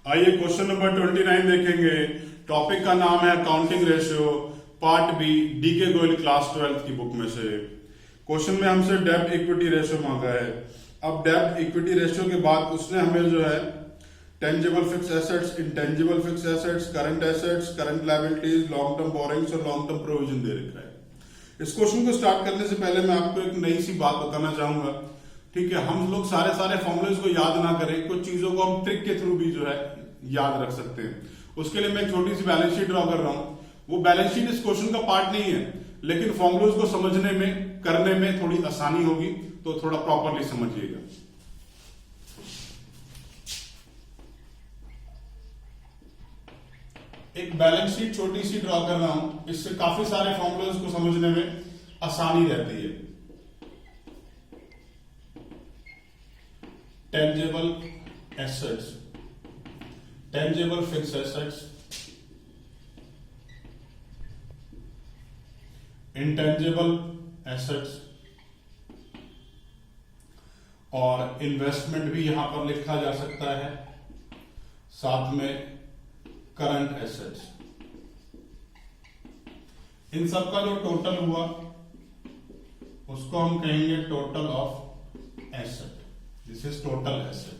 आइए question number 29 देखेंगे। Topic का नाम है accounting ratio, part B, D K Goyal class 12 की बुक में से। क्वेश्चन में हमसे डेब्ट इक्विटी रेशियो मांगा है। अब डेब्ट इक्विटी रेशियो के बाद उसने हमें जो है tangible fixed assets, intangible fix assets, current liabilities, long term borrowings और लॉन्ग टर्म प्रोविजन दे रखा है। इस क्वेश्चन को स्टार्ट करने से पहले मैं आपको एक नई सी बात बताना चाहूंगा। ठीक है, हम लोग सारे फॉर्मूलेस को याद ना करें, कुछ चीजों को हम ट्रिक के थ्रू भी जो है याद रख सकते हैं। उसके लिए मैं एक छोटी सी बैलेंस शीट ड्रॉ कर रहा हूं। वो बैलेंस शीट इस क्वेश्चन का पार्ट नहीं है, लेकिन फॉर्मूलेस को समझने में, करने में थोड़ी आसानी होगी, तो थोड़ा प्रॉपरली समझिएगा। एक बैलेंस शीट छोटी सी ड्रॉ कर रहा हूं, इससे काफी सारे फॉर्मूलेस को समझने में आसानी रहती है। Tangible assets, tangible fixed assets, intangible assets और इन्वेस्टमेंट भी यहां पर लिखा जा सकता है, साथ में करंट एसेट्स। इन सब का जो टोटल हुआ उसको हम कहेंगे total of asset. This is total asset.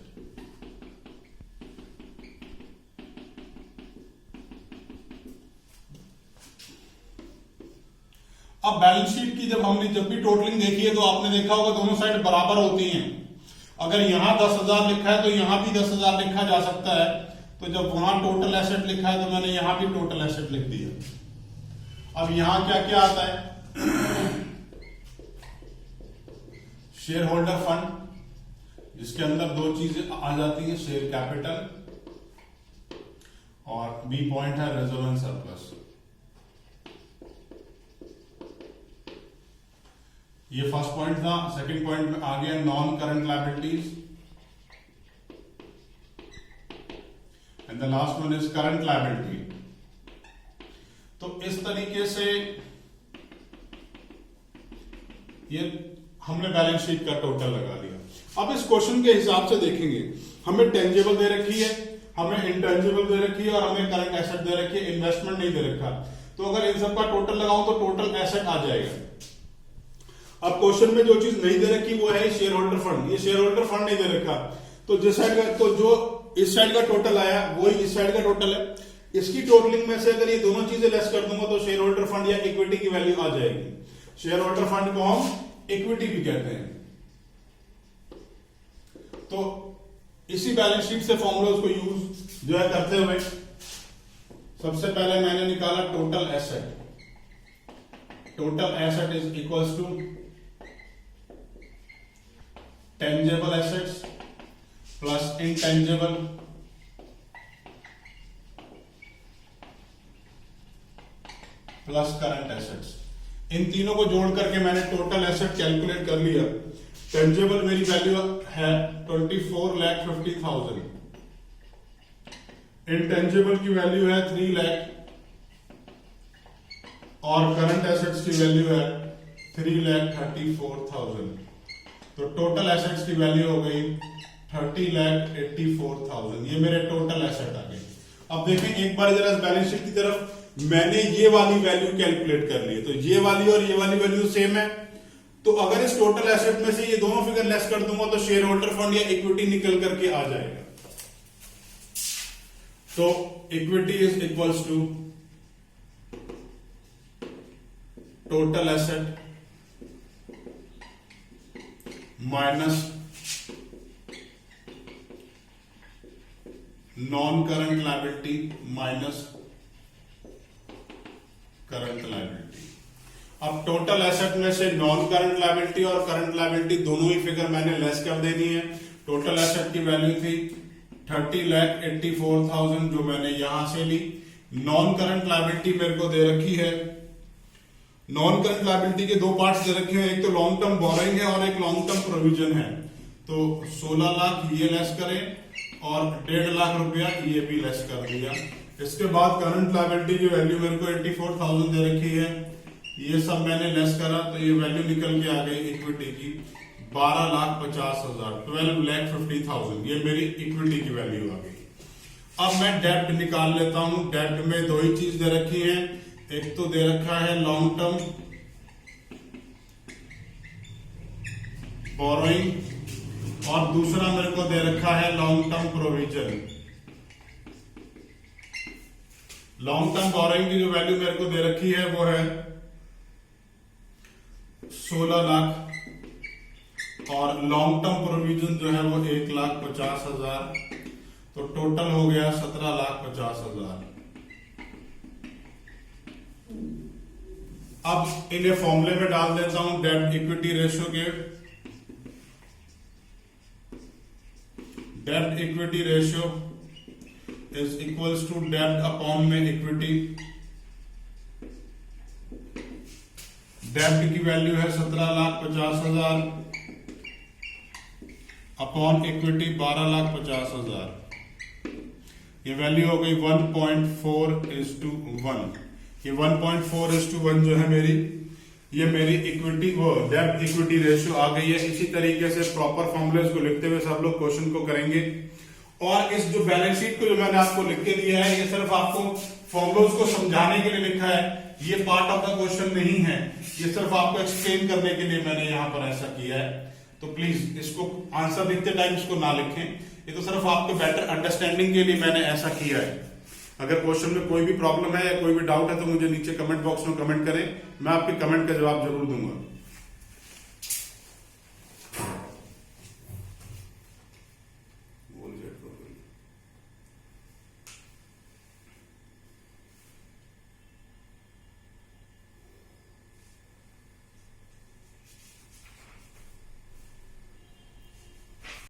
अब बैलेंस शीट की जब भी टोटलिंग देखी है तो आपने देखा होगा दोनों साइड बराबर होती हैं। अगर यहां 10,000 लिखा है तो यहां भी 10,000 लिखा जा सकता है। तो जब वहां टोटल एसेट लिखा है तो मैंने यहां भी टोटल एसेट लिख दिया। अब यहां क्या क्या आता है? शेयर होल्डर फंड, जिसके अंदर दो चीजें आ जाती हैं, शेयर कैपिटल और बी पॉइंट है रिजर्व एंड सरप्लस। ये फर्स्ट पॉइंट था। सेकंड पॉइंट में आ गया non current liabilities and the last one is current liability. तो इस तरीके से ये हमने बैलेंस शीट का टोटल लगा लिया। अब इस क्वेश्चन के हिसाब से देखेंगे, हमें टेंजिबल दे रखी है, हमें इंटेंजिबल दे रखी है और हमें करंट एसेट दे रखी है, इन्वेस्टमेंट नहीं दे रखा। तो अगर इन सब का टोटल लगाऊं तो टोटल एसेट आ जाएगा। अब क्वेश्चन में जो चीज नहीं दे रखी वो है शेयर होल्डर फंड। ये शेयर होल्डर फंड नहीं दे रखा, तो जिस साइड का, तो जो इस साइड का टोटल आया वही इस साइड का टोटल है। इसकी टोटलिंग में से अगर ये दोनों चीजें लेस कर दूंगा तो शेयर होल्डर फंड या इक्विटी की वैल्यू आ जाएगी। शेयर होल्डर फंड को हम इक्विटी भी कहते हैं। तो इसी बैलेंस शीट से फॉर्मूला को यूज जो है करते हुए सबसे पहले मैंने निकाला total asset. Total asset is equals to tangible assets plus intangible plus current assets. इन तीनों को जोड़ करके मैंने टोटल एसेट कैलकुलेट कर लिया। टेंजिबल मेरी वैल्यू है 24,50,000, इंटेंजिबल की वैल्यू है 3 लाख और करंट एसेट्स की वैल्यू है 3,34,000। तो टोटल एसेट्स की वैल्यू हो गई 30,84,000। ये मेरे टोटल एसेट आ गए। अब देखें एक बार जरा इस बैलेंस शीट की तरफ, मैंने ये वाली वैल्यू कैलकुलेट कर ली, तो ये वाली और ये वाली वैल्यू सेम है। तो अगर इस टोटल एसेट में से ये दोनों फिगर लेस कर दूंगा तो शेयर होल्डर फंड या इक्विटी निकल करके आ जाएगा। तो equity is equals to total asset minus non current liability minus current liability. अब टोटल एसेट में से नॉन करंट लायबिलिटी और करंट लायबिलिटी दोनों ही फिगर मैंने लेस कर देनी है। टोटल एसेट की वैल्यू थी 30,84,000 जो मैंने यहां से ली। नॉन करंट लायबिलिटी मेरे को दे रखी है। नॉन करंट लायबिलिटी के दो पार्ट्स दे रखे हैं, एक तो लॉन्ग टर्म बोरिंग है और एक लॉन्ग टर्म प्रोविजन है। तो 16 लाख ये लेस करें और 1.5 लाख रुपया ये भी लेस कर दिया। इसके बाद करंट लायबिलिटी की वैल्यू मेरे को 84,000 दे रखी है, ये सब मैंने लेस करा तो ये वैल्यू निकल के आ गई इक्विटी की 12,50,000, 12,50,000। ये मेरी इक्विटी की वैल्यू आ गई। अब मैं डेब्ट निकाल लेता हूं। डेब्ट में दो ही चीज दे रखी है, एक तो दे रखा है लॉन्ग टर्म बोरोइंग और दूसरा मेरे को दे रखा है long term provision. Long term borrowing की जो वैल्यू मेरे को दे रखी है वो है 16 लाख और लॉन्ग टर्म प्रोविजन जो है वो 1,50,000, तो टोटल हो गया 17,50,000। अब इन्हें फॉर्मूले में डाल देता हूं डेब्ट इक्विटी रेशियो के। डेब्ट equity ratio is equals to डेब्ट अपॉन में इक्विटी। डेब्ट की वैल्यू है 17,50,000 अपॉन इक्विटी 12,50,000। ये वैल्यू हो गई 1.4:1। ये 1.4:1 जो है मेरी, ये मेरी इक्विटी वो डेब्ट इक्विटी रेशियो आ गई है। इसी तरीके से प्रॉपर फॉर्मूलेस को लिखते हुए सब लोग क्वेश्चन को करेंगे। और इस जो बैलेंस शीट को जो मैंने आपको लिख के दिया है, ये सिर्फ आपको फॉर्मूलोस को समझाने के लिए लिखा है, ये पार्ट ऑफ द क्वेश्चन नहीं है, ये सिर्फ आपको एक्सप्लेन करने के लिए मैंने यहां पर ऐसा किया है। तो प्लीज इसको आंसर लिखते टाइम इसको ना लिखें, ये तो सिर्फ आपके बेटर अंडरस्टैंडिंग के लिए मैंने ऐसा किया है। अगर क्वेश्चन में कोई भी प्रॉब्लम है या कोई भी डाउट है तो मुझे नीचे कमेंट बॉक्स में कमेंट करें, मैं आपके कमेंट का जवाब जरूर दूंगा।